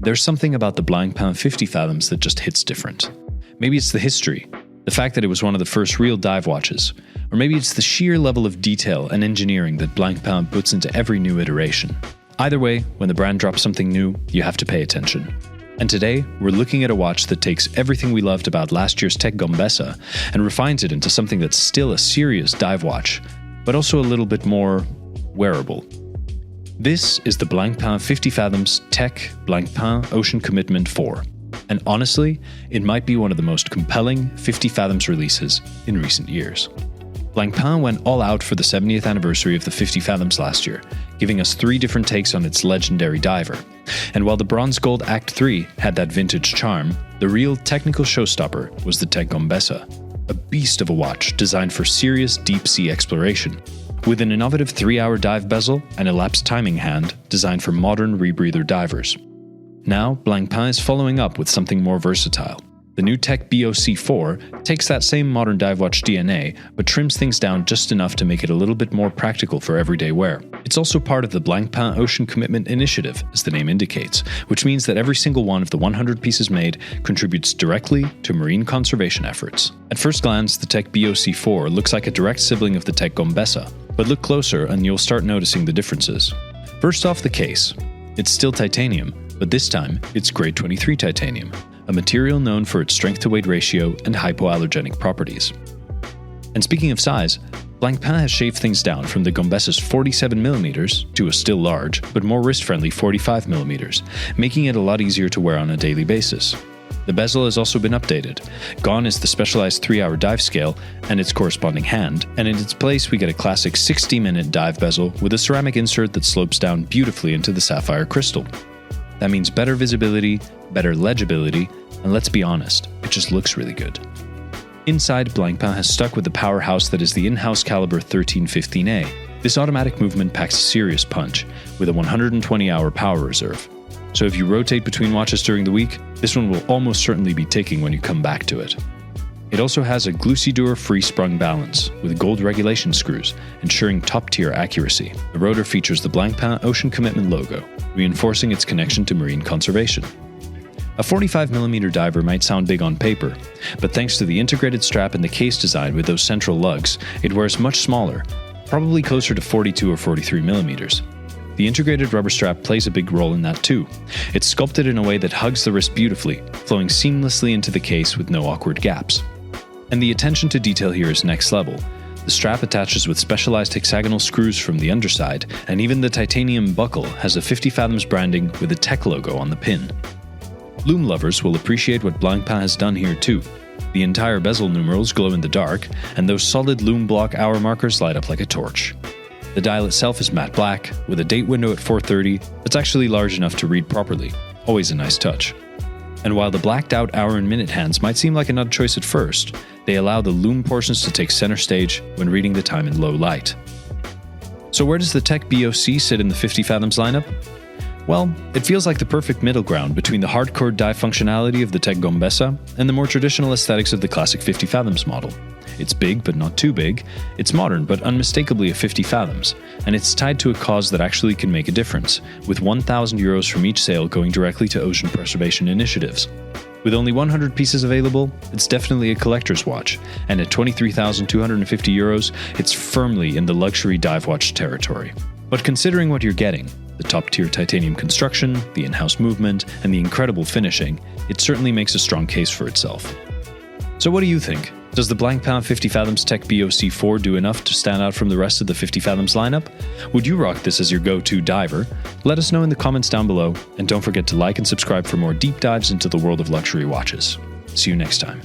There's something about the Blancpain 50 Fathoms that just hits different. Maybe it's the history, the fact that it was one of the first real dive watches, or maybe it's the sheer level of detail and engineering that Blancpain puts into every new iteration. Either way, when the brand drops something new, you have to pay attention. And today, we're looking at a watch that takes everything we loved about last year's Tech Gombessa and refines it into something that's still a serious dive watch, but also a little bit more wearable. This is the Blancpain 50 Fathoms Tech Blancpain Ocean Commitment 4. And honestly, it might be one of the most compelling 50 Fathoms releases in recent years. Blancpain went all out for the 70th anniversary of the 50 Fathoms last year, giving us 3 different takes on its legendary diver. And while the Bronze Gold Act 3 had that vintage charm, the real technical showstopper was the Tech Gombessa, a beast of a watch designed for serious deep-sea exploration, with an innovative 3-hour dive bezel and elapsed timing hand designed for modern rebreather divers. Now, Blancpain is following up with something more versatile. The new Tech BOC4 takes that same modern dive watch DNA, but trims things down just enough to make it a little bit more practical for everyday wear. It's also part of the Blancpain Ocean Commitment Initiative, as the name indicates, which means that every single one of the 100 pieces made contributes directly to marine conservation efforts. At first glance, the Tech BOC4 looks like a direct sibling of the Tech Gombessa, but look closer and you'll start noticing the differences. First off, the case. It's still titanium, but this time it's grade 23 titanium, a material known for its strength-to-weight ratio and hypoallergenic properties. And speaking of size, Blancpain has shaved things down from the Gombessa's 47mm to a still large, but more wrist-friendly 45mm, making it a lot easier to wear on a daily basis. The bezel has also been updated. Gone is the specialized 3-hour dive scale and its corresponding hand, and in its place we get a classic 60-minute dive bezel with a ceramic insert that slopes down beautifully into the sapphire crystal. That means better visibility, better legibility, and let's be honest, it just looks really good. Inside, Blancpain has stuck with the powerhouse that is the in-house caliber 1315A. This automatic movement packs a serious punch, with a 120-hour power reserve. So if you rotate between watches during the week, this one will almost certainly be ticking when you come back to it. It also has a Glucidur free-sprung balance, with gold regulation screws, ensuring top-tier accuracy. The rotor features the Blancpain Ocean Commitment logo, reinforcing its connection to marine conservation. A 45mm diver might sound big on paper, but thanks to the integrated strap and the case design with those central lugs, it wears much smaller, probably closer to 42 or 43mm. The integrated rubber strap plays a big role in that too. It's sculpted in a way that hugs the wrist beautifully, flowing seamlessly into the case with no awkward gaps. And the attention to detail here is next level. The strap attaches with specialized hexagonal screws from the underside, and even the titanium buckle has a 50 Fathoms branding with a Tech logo on the pin. Lume lovers will appreciate what Blancpain has done here too. The entire bezel numerals glow in the dark, and those solid lume block hour markers light up like a torch. The dial itself is matte black, with a date window at 4:30 that's actually large enough to read properly. Always a nice touch. And while the blacked out hour and minute hands might seem like an odd choice at first, they allow the lume portions to take center stage when reading the time in low light. So where does the Tech BOC sit in the 50 Fathoms lineup? Well, it feels like the perfect middle ground between the hardcore dive functionality of the Tech Gombessa and the more traditional aesthetics of the classic 50 Fathoms model. It's big but not too big, it's modern but unmistakably a 50 Fathoms, and it's tied to a cause that actually can make a difference, with €1,000 from each sale going directly to ocean preservation initiatives. With only 100 pieces available, it's definitely a collector's watch, and at €23,250, it's firmly in the luxury dive watch territory. But considering what you're getting, the top-tier titanium construction, the in-house movement, and the incredible finishing, it certainly makes a strong case for itself. So what do you think? Does the Blancpain 50 Fathoms Tech BOC4 do enough to stand out from the rest of the 50 Fathoms lineup? Would you rock this as your go-to diver? Let us know in the comments down below, and don't forget to like and subscribe for more deep dives into the world of luxury watches. See you next time.